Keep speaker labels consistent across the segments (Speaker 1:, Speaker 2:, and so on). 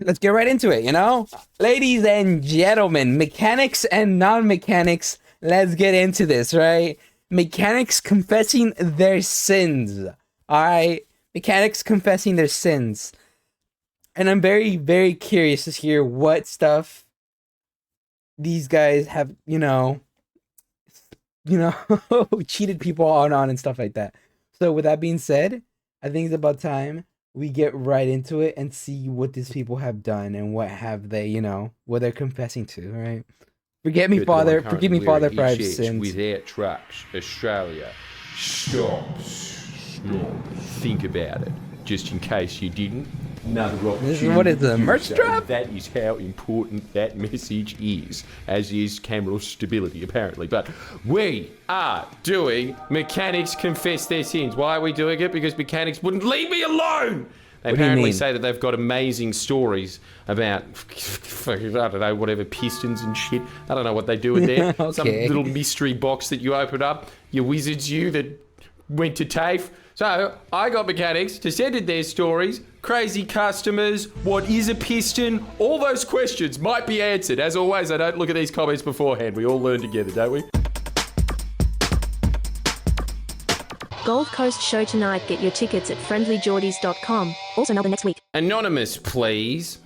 Speaker 1: let's get right into it, you know? Ladies and gentlemen, mechanics and non-mechanics, let's get into this, right? Mechanics confessing their sins, all right? Mechanics confessing their sins. And I'm very, very curious to hear what stuff these guys have, cheated people on and stuff like that. So with that being said, I think it's about time we get right into it and see what these people have done and what have they, what they're confessing to, right? Forgive me, Father, for I've sinned.
Speaker 2: Without trucks, Australia, stop. Think about it, just in case you didn't. Another opportunity.
Speaker 1: This is what is the merch drop?
Speaker 2: That is how important that message is, as is camera stability, apparently. But we are doing Mechanics Confess Their Sins. Why are we doing it? Because mechanics wouldn't leave me alone. They apparently say that they've got amazing stories about, I don't know, whatever, pistons and shit. I don't know what they do with there.
Speaker 1: Okay.
Speaker 2: Some little mystery box that you open up, you wizards that went to TAFE. So I got mechanics to send in their stories, crazy customers, what is a piston, all those questions might be answered. As always, I don't look at these comments beforehand. We all learn together, don't we?
Speaker 3: Gold Coast show tonight. Get your tickets at friendlyjordies.com. Also another next week.
Speaker 2: Anonymous, please.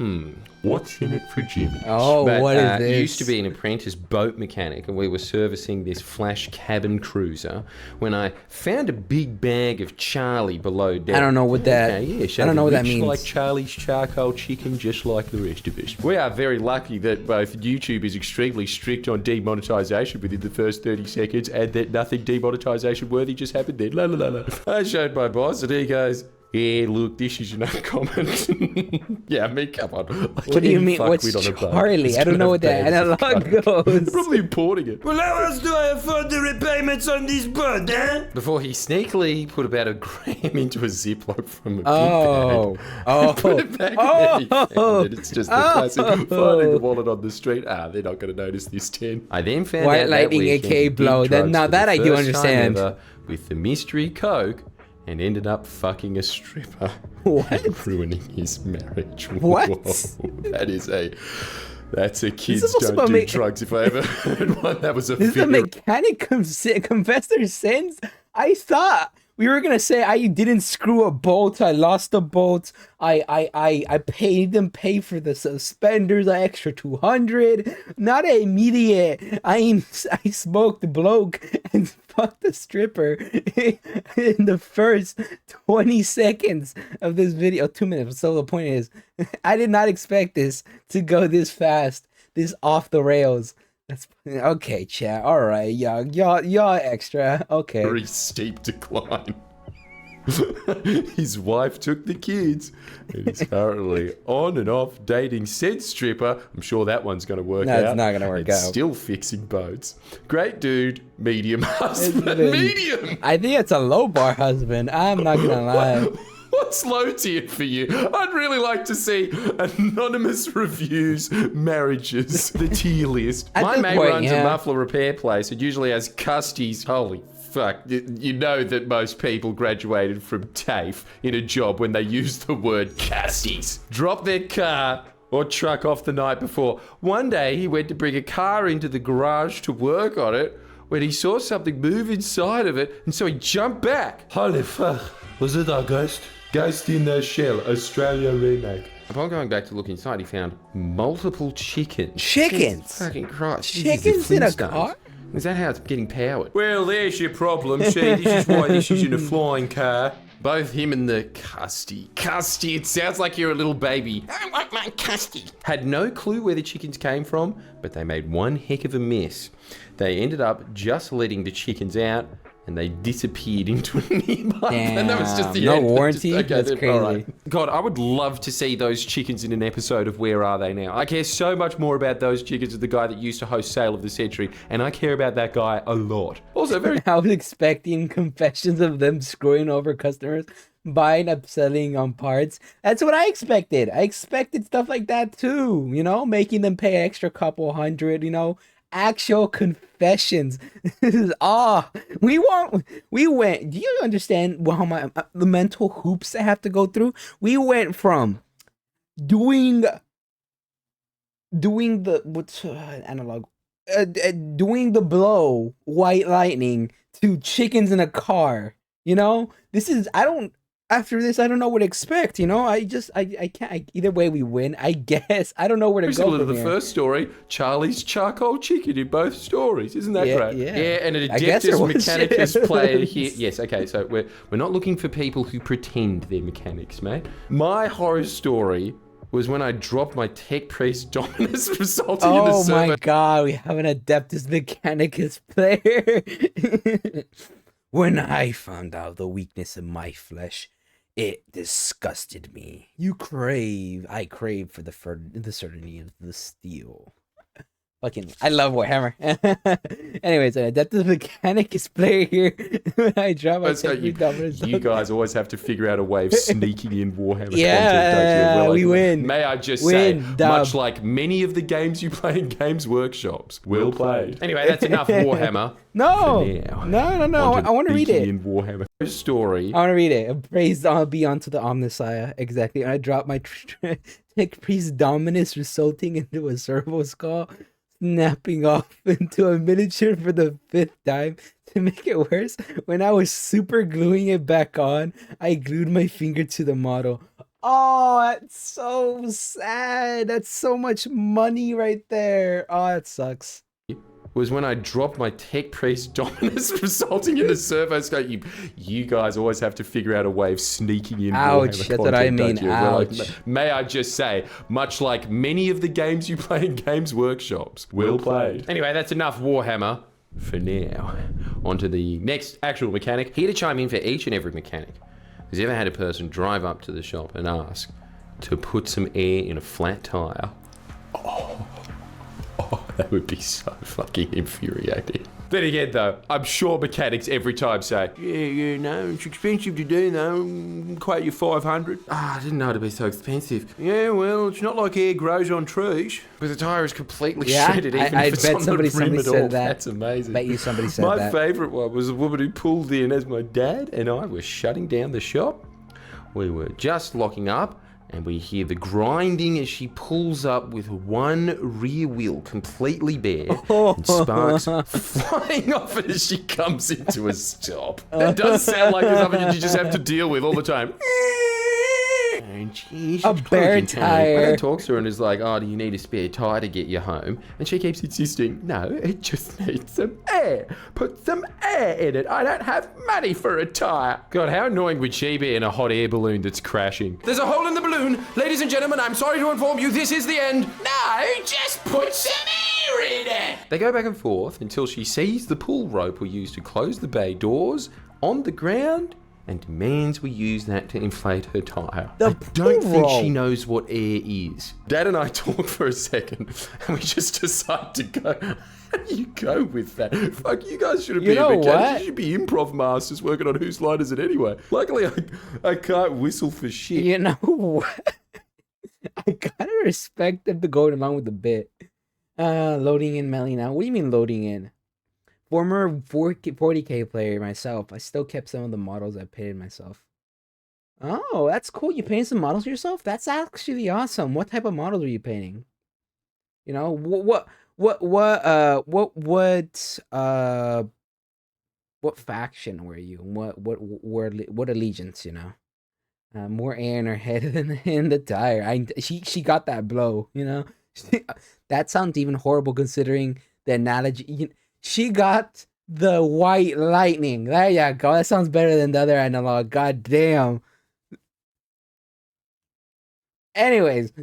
Speaker 2: What's in it for Jimmy?
Speaker 1: Oh, what is this?
Speaker 2: Used to be an apprentice boat mechanic, and we were servicing this flash cabin cruiser when I found a big bag of Charlie below deck.
Speaker 1: I don't know what that. I don't know what that means.
Speaker 2: Like Charlie's charcoal chicken, just like the rest of us. We are very lucky that both YouTube is extremely strict on demonetization within the first 30 seconds, and that nothing demonetization worthy just happened then. La la la la. I showed my boss, and he goes, "Yeah, look, this is no comment." Yeah, I mean, come on. Like,
Speaker 1: what do you mean? What's Charlie? I don't know what that analog goes.
Speaker 2: Probably importing it.
Speaker 4: Well, how else do I afford the repayments on this boat, eh?
Speaker 2: Before he sneakily put about a gram into a Ziploc from a big
Speaker 1: bag.
Speaker 2: Put it back there. And it's just the classic finding the wallet on the street. They're not going to notice this 10. I then found
Speaker 1: White
Speaker 2: out
Speaker 1: lightning, aka blow. Now that I do understand.
Speaker 2: With the mystery coke. And ended up fucking a stripper.
Speaker 1: What?
Speaker 2: And ruining his marriage.
Speaker 1: What?
Speaker 2: Whoa, that's a kids don't do drugs if I ever heard one. That was a
Speaker 1: This is a mechanic confess their sins? I thought we were gonna say I didn't screw a bolt, I lost a bolt, I paid them pay for the suspenders, an extra 200. Not an immediate. I smoked the bloke and fucked the stripper in the first 20 seconds of this video. 2 minutes. So the point is, I did not expect this to go this fast, this off the rails. That's okay, chat. All right, y'all extra. Okay.
Speaker 2: Very steep decline. His wife took the kids and is currently on and off dating said stripper. I'm sure that one's going to work out.
Speaker 1: No, it's not going to work out.
Speaker 2: Still fixing boats. Great dude, medium husband. Medium!
Speaker 1: I think it's a low bar husband. I'm not going to lie.
Speaker 2: What's low tier for you? I'd really like to see anonymous reviews, marriages, the tier list. My mate runs a muffler repair place. It usually has custies. Holy fuck. You know that most people graduated from TAFE in a job when they use the word custies. Drop their car or truck off the night before. One day he went to bring a car into the garage to work on it when he saw something move inside of it, and so he jumped back. Holy fuck. Was it a ghost? Ghost in the Shell, Australia remake. Upon going back to look inside, he found multiple chickens.
Speaker 1: Chickens?
Speaker 2: Jesus fucking Christ.
Speaker 1: Chickens in a car?
Speaker 2: Is that how it's getting powered? Well, there's your problem, see. This is why this is in a flying car. Both him and the Custy. Custy, it sounds like you're a little baby. I want my Custy. Had no clue where the chickens came from, but they made one heck of a mess. They ended up just letting the chickens out, and they disappeared into a nearby.
Speaker 1: Damn,
Speaker 2: and that was just the
Speaker 1: no
Speaker 2: end.
Speaker 1: warranty?
Speaker 2: Okay,
Speaker 1: that's crazy.
Speaker 2: All right. God, I would love to see those chickens in an episode of Where Are They Now? I care so much more about those chickens as the guy that used to host Sale of the Century, and I care about that guy a lot. Also,
Speaker 1: I was expecting confessions of them screwing over customers, buying, upselling on parts. That's what I expected. I expected stuff like that too, making them pay extra couple hundred, actual confessions. We went, do you understand how the mental hoops I have to go through? We went from doing doing the what's analog, doing the blow white lightning to chickens in a car. You know, this is I don't. After this, I don't know what to expect. You know, I can't. Either way, we win. I guess I don't know where to go.
Speaker 2: Similar to
Speaker 1: from
Speaker 2: the
Speaker 1: here.
Speaker 2: first story, Charlie's charcoal chicken in both stories. Isn't that great?
Speaker 1: Yeah.
Speaker 2: And an
Speaker 1: I guess there
Speaker 2: Adeptus
Speaker 1: was
Speaker 2: Mechanicus player here. Yes, okay, so we're not looking for people who pretend they're mechanics, mate. My horror story was when I dropped my Tech Priest Dominus, resulting in the
Speaker 1: Oh
Speaker 2: server.
Speaker 1: my god, we have an Adeptus Mechanicus player. When I found out the weakness in my flesh, it disgusted me. I crave for the certainty of the steel. I love Warhammer. Anyways, an Adeptus Mechanicus player here. When I drop my
Speaker 2: You guys always have to figure out a way of sneaking in Warhammer content, don't you?
Speaker 1: Yeah, we win.
Speaker 2: May I just
Speaker 1: Win,
Speaker 2: say,
Speaker 1: dub.
Speaker 2: much like many of the games you play in Games Workshops, well played. Anyway, that's enough Warhammer.
Speaker 1: No,
Speaker 2: for now.
Speaker 1: no. I want to read it.
Speaker 2: In Warhammer story.
Speaker 1: I want to read it. Praise be unto the Omnissiah. Exactly. And I dropped my Tech Priest Dominus, resulting into a servo skull, snapping off into a miniature for the 5th time. To make it worse, when I was super gluing it back on, I glued my finger to the model. Oh, that's so sad. That's so much money right there. Oh, that sucks.
Speaker 2: Was when I dropped my Tech Priest Dominus, resulting in a servo scope. You guys always have to figure out a way of sneaking in
Speaker 1: Ouch,
Speaker 2: Warhammer
Speaker 1: that's what I
Speaker 2: content,
Speaker 1: mean,
Speaker 2: don't you? Well,
Speaker 1: ouch.
Speaker 2: may I just say, much like many of the games you play in Games Workshops, well played. Anyway, that's enough Warhammer for now. On to the next actual mechanic. Here to chime in for each and every mechanic. Has you ever had a person drive up to the shop and ask to put some air in a flat tire? Oh, that would be so fucking infuriating. Then again, though, I'm sure mechanics every time say, yeah, no, it's expensive to do, though. Quote you 500. I didn't know it'd be so expensive. Yeah, well, it's not like air grows on trees. But the tyre is completely shredded, even
Speaker 1: I
Speaker 2: if it's
Speaker 1: bet
Speaker 2: on
Speaker 1: somebody
Speaker 2: the rim at
Speaker 1: said
Speaker 2: all.
Speaker 1: that.
Speaker 2: That's amazing.
Speaker 1: Bet you somebody said
Speaker 2: My
Speaker 1: that.
Speaker 2: favourite one was a woman who pulled in as my dad and I were shutting down the shop. We were just locking up. And we hear the grinding as she pulls up with one rear wheel completely bare and sparks flying off it as she comes into a stop. That does sound like something that you just have to deal with all the time. And she's
Speaker 1: A bare tire.
Speaker 2: I talks to her and is like, oh, do you need a spare tire to get you home? And she keeps insisting, no, it just needs some air. Put some air in it. I don't have money for a tire. God, how annoying would she be in a hot air balloon that's crashing? There's a hole in the balloon. Ladies and gentlemen, I'm sorry to inform you, this is the end. No, just put some air in it. They go back and forth until she sees the pull rope we use to close the bay doors on the ground and demands we use that to inflate her tire. I don't think she knows what air is. Dad and I talk for a second, and we just decide to go. How do you go with that? Fuck, you guys shouldn't be mechanics.
Speaker 1: What?
Speaker 2: You should be improv masters working on Whose Line Is It Anyway? Luckily, I can't whistle for shit.
Speaker 1: You know what? I gotta respect them to go along with the bit. Loading in Melly now. What do you mean loading in? Former 40K player myself. I still kept some of the models I painted myself. Oh, that's cool. You painted some models yourself? That's actually awesome. What type of models were you painting? You know, what faction were you? What allegiance, you know? More air in her head than in the tire. She got that blow, you know? That sounds even horrible considering the analogy. She got the white lightning. There you go. That sounds better than the other analog. God damn. Anyways.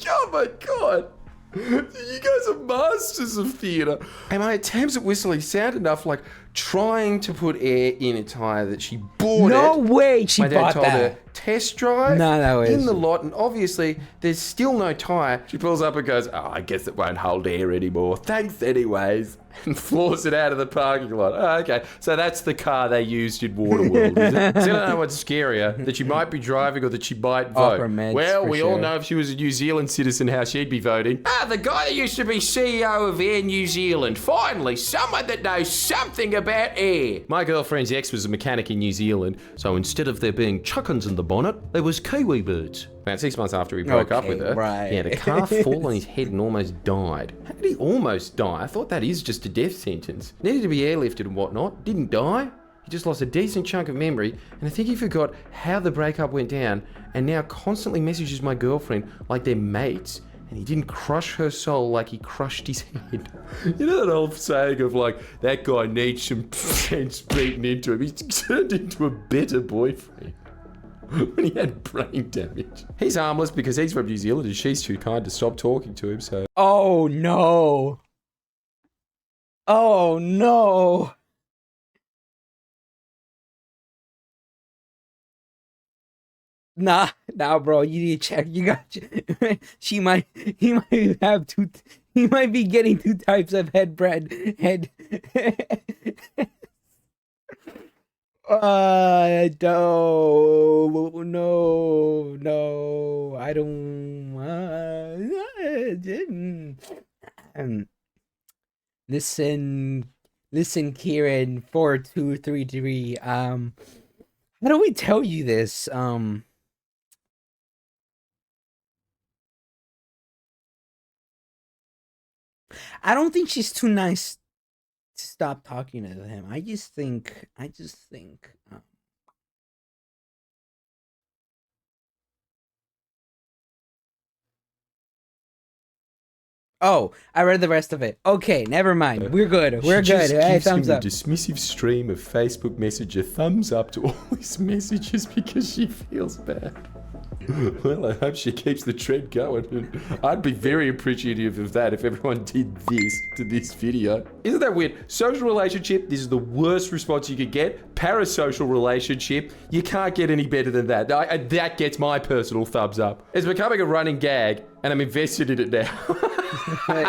Speaker 2: Oh my god. You guys are masters of theatre. And my attempts at whistling sound enough like trying to put air in a tire that she bought.
Speaker 1: No way she
Speaker 2: my dad
Speaker 1: bought
Speaker 2: told
Speaker 1: that.
Speaker 2: her test drive
Speaker 1: No way.
Speaker 2: in the lot, and obviously there's still no tire. She pulls up and goes, oh, I guess it won't hold air anymore. Thanks anyways. And floors it out of the parking lot. Oh, okay. So that's the car they used in Waterworld, is it? So I don't know what's scarier, that she might be driving or that she might vote.
Speaker 1: Her meds,
Speaker 2: well,
Speaker 1: for
Speaker 2: we
Speaker 1: sure.
Speaker 2: all know if she was a New Zealand citizen how she'd be voting. Ah, the guy that used to be CEO of Air New Zealand. Finally, someone that knows something about air. My girlfriend's ex was a mechanic in New Zealand, so instead of there being chickens in the bonnet. There was kiwi birds. About 6 months after he broke up with her,
Speaker 1: right.
Speaker 2: he had a car fall on his head and almost died. How did he almost die? I thought that is just a death sentence. Needed to be airlifted and whatnot. Didn't die. He just lost a decent chunk of memory, and I think he forgot how the breakup went down, and now constantly messages my girlfriend like they're mates, and he didn't crush her soul like he crushed his head. You know that old saying of like, that guy needs some sense beaten into him. He's turned into a better boyfriend. When he had brain damage. He's harmless because he's from New Zealand and she's too kind to stop talking to him, so...
Speaker 1: Oh, no. Oh, no. Nah, bro, you need to check. You got... he might be getting 2 types of head. No, I don't. Listen, Kieran 4233. How do we tell you this? I don't think she's too nice to stop talking to him. I just think Oh, I read the rest of it. Okay, never mind. We're good. We're good. Hey, thumbs up.
Speaker 2: A dismissive stream of Facebook Messenger thumbs up to all his messages because she feels bad. Well, I hope she keeps the trend going. I'd be very appreciative of that if everyone did this to this video. Isn't that weird? Social relationship, this is the worst response you could get. Parasocial relationship, you can't get any better than that. That gets my personal thumbs up. It's becoming a running gag, and I'm invested in it now.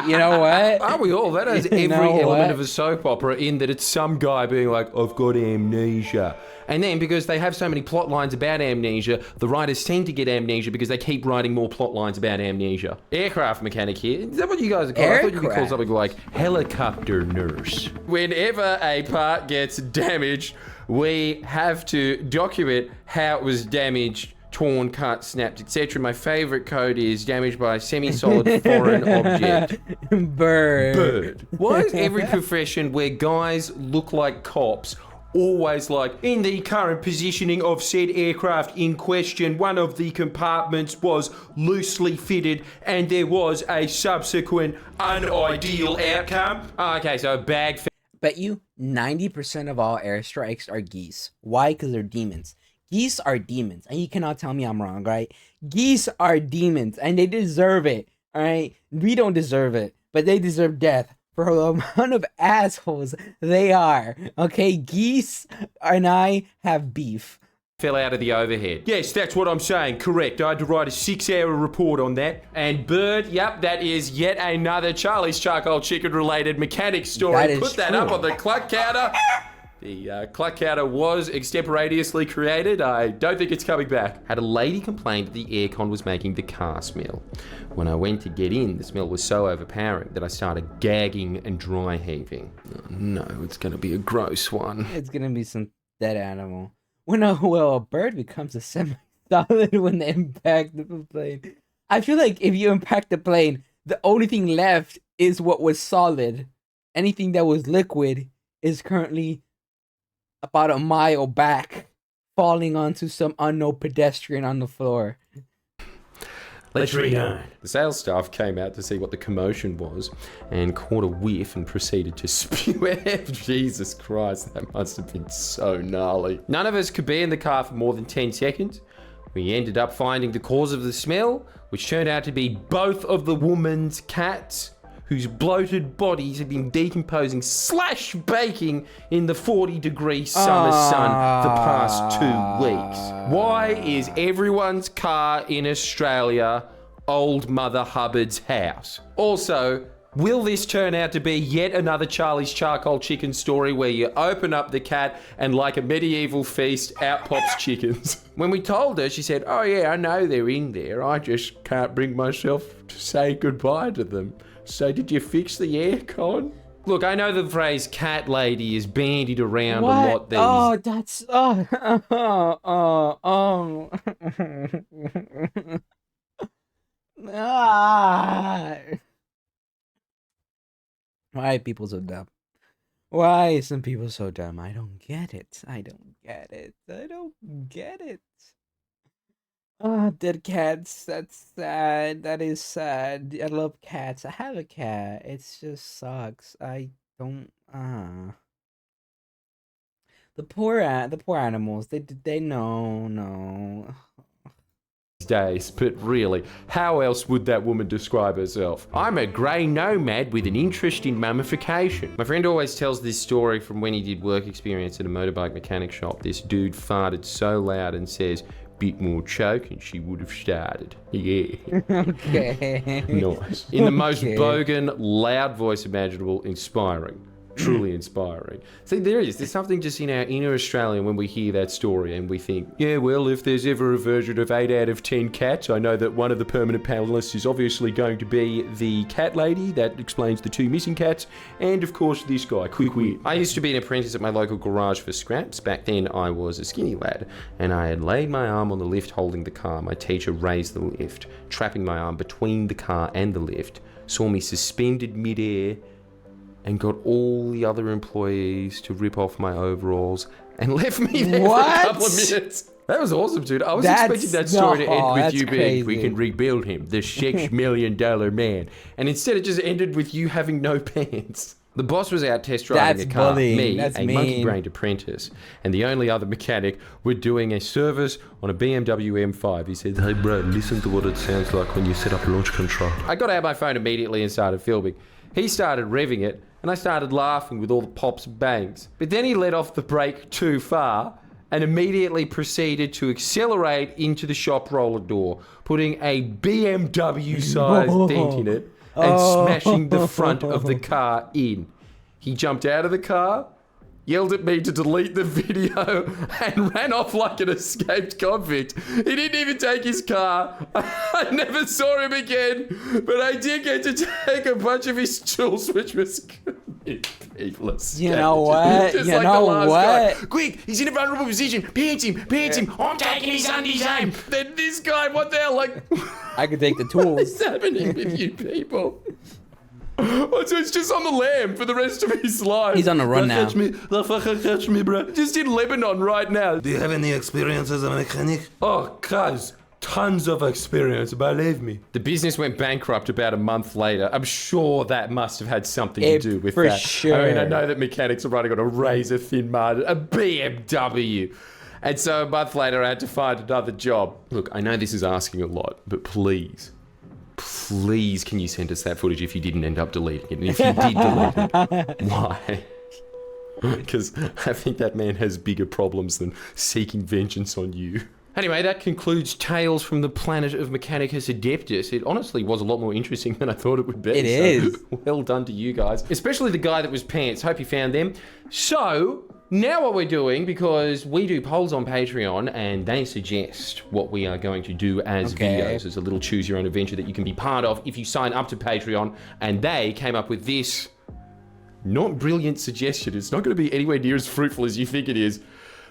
Speaker 1: You know what?
Speaker 2: Aren't we all? That has every element of a soap opera in that it's some guy being like, I've got amnesia. And then, because they have so many plot lines about amnesia, the writers tend to get amnesia because they keep writing more plot lines about amnesia. Aircraft mechanic here. Is that what you guys are called? I thought you could call something like helicopter nurse. Whenever a part gets damaged, we have to document how it was damaged, torn, cut, snapped, etc. My favorite code is damaged by a semi-solid foreign object.
Speaker 1: Bird.
Speaker 2: Why is every profession where guys look like cops always like, in the current positioning of said aircraft in question, one of the compartments was loosely fitted and there was a subsequent unideal outcome? Okay, so a bag...
Speaker 1: Bet you 90% of all airstrikes are geese. Why? Because they're demons. Geese are demons, and you cannot tell me I'm wrong, right? Geese are demons, and they deserve it, all right? We don't deserve it, but they deserve death for the amount of assholes they are, okay? Geese and I have beef.
Speaker 2: Fell out of the overhead. Yes, that's what I'm saying. Correct. I had to write a 6-hour report on that. And bird, yep, that is yet another Charlie's Charcoal Chicken related mechanic story. Put that up on the cluck counter. The cluck counter was extemporaneously created. I don't think it's coming back. Had a lady complain that the aircon was making the car smell. When I went to get in, the smell was so overpowering that I started gagging and dry heaving. Oh, no, it's going to be a gross one.
Speaker 1: It's going to be some dead animal. Well, a bird becomes a semi-solid when they impact the plane. I feel like if you impact the plane, the only thing left is what was solid. Anything that was liquid is currently about a mile back, falling onto some unknown pedestrian on the floor.
Speaker 2: Let's read on. The sales staff came out to see what the commotion was and caught a whiff and proceeded to spew out. Jesus Christ, that must have been so gnarly. None of us could be in the car for more than 10 seconds. We ended up finding the cause of the smell, which turned out to be both of the woman's cats, whose bloated bodies have been decomposing / baking in the 40-degree summer sun the past 2 weeks. Why is everyone's car in Australia old Mother Hubbard's house? Also, will this turn out to be yet another Charlie's Charcoal Chicken story where you open up the cat and like a medieval feast, out pops chickens? When we told her, she said, oh yeah, I know they're in there. I just can't bring myself to say goodbye to them. So did you fix the aircon? Look, I know the phrase cat lady is bandied around a
Speaker 1: What?
Speaker 2: lot these
Speaker 1: Oh, that's ah. Why are people so dumb? Why are some people so dumb? I don't get it. I don't get it. I don't get it. Ah, dead cats. That's sad. That is sad. I love cats. I have a cat. It just sucks. I don't. The poor animals. They no.
Speaker 2: days, but really, how else would that woman describe herself? I'm a grey nomad with an interest in mummification. My friend always tells this story from when he did work experience at a motorbike mechanic shop. This dude farted so loud and says, "Bit more choke and she would have started." Yeah.
Speaker 1: Okay.
Speaker 2: Nice. In the most bogan, loud voice imaginable, inspiring. Truly inspiring. See, there's something just in our inner Australian when we hear that story and we think, yeah, well, if there's ever a version of 8 out of 10 cats, I know that one of the permanent panelists is obviously going to be the cat lady. That explains the 2 missing cats. And of course, this guy, Quick Wit. I used to be an apprentice at my local garage for scraps. Back then, I was a skinny lad, and I had laid my arm on the lift holding the car. My teacher raised the lift, trapping my arm between the car and the lift, saw me suspended midair, and got all the other employees to rip off my overalls and left me there for a couple of minutes. That was awesome, dude. I was expecting that story to end with you being, "We can rebuild him, the $6 million man." And instead it just ended with you having no pants. The boss was out test driving a car,
Speaker 1: bullying.
Speaker 2: me, a monkey-brained apprentice, and the only other mechanic were doing a service on a BMW M5. He said, "Hey bro, listen to what it sounds like when you set up launch control." I got out my phone immediately and started filming. He started revving it, and I started laughing with all the pops and bangs. But then he let off the brake too far and immediately proceeded to accelerate into the shop roller door, putting a BMW-sized dent in it and smashing the front of the car in. He jumped out of the car, yelled at me to delete the video, and ran off like an escaped convict. He didn't even take his car. I never saw him again, but I did get to take a bunch of his tools, which was good. People are scared.
Speaker 1: You know what?
Speaker 2: Just
Speaker 1: You
Speaker 2: like
Speaker 1: know
Speaker 2: the last
Speaker 1: what?
Speaker 2: guy. Quick, he's in a vulnerable position. Pants him. I'm taking his undies home. Then this guy, what the hell? Like,
Speaker 1: I could take the tools.
Speaker 2: what's happening with you people? Oh, so it's just on the lam for the rest of his life.
Speaker 1: He's on the run now.
Speaker 4: The fucker catch me, bro.
Speaker 2: Just in Lebanon right now.
Speaker 4: Do you have any experience as a mechanic?
Speaker 2: Oh, cuz. Tons of experience, believe me. The business went bankrupt about a month later. I'm sure that must have had something to do with
Speaker 1: for
Speaker 2: that.
Speaker 1: sure.
Speaker 2: I mean, I know that mechanics are running on a razor-thin margin, a BMW. And so a month later, I had to find another job. Look, I know this is asking a lot, but please, can you send us that footage if you didn't end up deleting it? And if you did delete it, why? Because I think that man has bigger problems than seeking vengeance on you. Anyway, that concludes Tales from the Planet of Mechanicus Adeptus. It honestly was a lot more interesting than I thought it would be.
Speaker 1: It is.
Speaker 2: Well done to you guys. Especially the guy that was pants. Hope you found them. So, now what we're doing, because we do polls on Patreon and they suggest what we are going to do as videos, as a little choose your own adventure that you can be part of if you sign up to Patreon. And they came up with this not brilliant suggestion. It's not going to be anywhere near as fruitful as you think it is.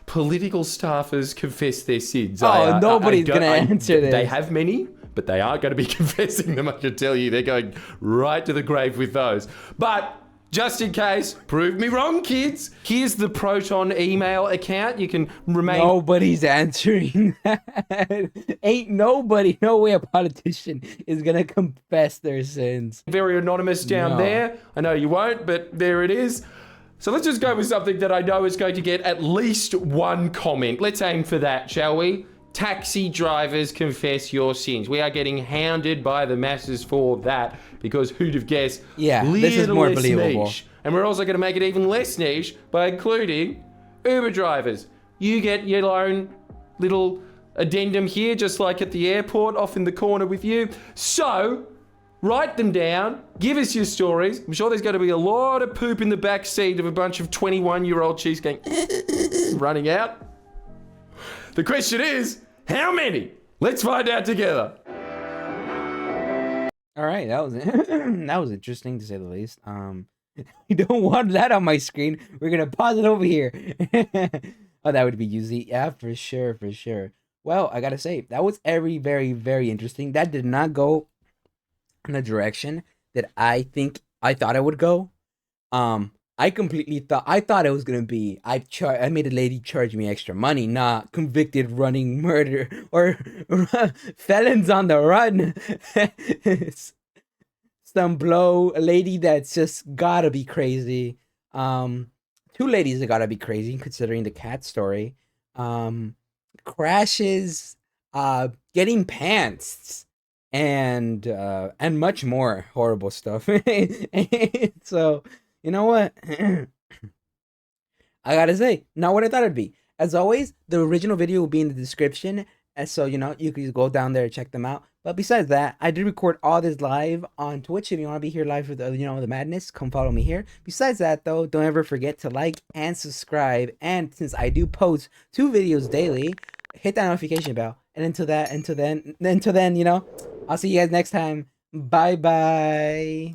Speaker 2: Political staffers confess their sins.
Speaker 1: Nobody's going to answer this.
Speaker 2: They have many, but they are going to be confessing them, I can tell you. They're going right to the grave with those. But just in case, prove me wrong, kids. Here's the Proton email account. You can remain...
Speaker 1: Nobody's answering that. Ain't nobody, no way a politician is going to confess their sins.
Speaker 2: Very anonymous down there. I know you won't, but there it is. So let's just go with something that I know is going to get at least one comment. Let's aim for that, shall we? Taxi drivers confess your sins. We are getting hounded by the masses for that because who'd have guessed?
Speaker 1: Yeah, this is more believable.
Speaker 2: Niche. And we're also going to make it even less niche by including Uber drivers. You get your own little addendum here, just like at the airport, off in the corner with you. So write them down. Give us your stories. I'm sure there's going to be a lot of poop in the back seat of a bunch of 21-year-old chicks going running out. The question is, how many? Let's find out together.
Speaker 1: All right, that was that was interesting to say the least. You don't want that on my screen. We're gonna pause it over here. Oh, that would be easy. Yeah, for sure, for sure. Well, I gotta say, that was very, very interesting. That did not go in a direction that I thought it would go. I completely thought it was gonna be I made a lady charge me extra money, not convicted running murder or felons on the run. Some blow a lady that's just gotta be crazy. Two ladies that gotta be crazy considering the cat story. Crashes, getting pantsed, and much more horrible stuff. So you know what? I gotta say, not what I thought it'd be. As always, the original video will be in the description, and so you know you can just go down there and check them out. But besides that, I did record all this live on Twitch. If you want to be here live for the the madness, come follow me here. Besides that, though, don't ever forget to like and subscribe. And since I do post 2 videos daily, hit that notification bell. And until then, I'll see you guys next time. Bye bye.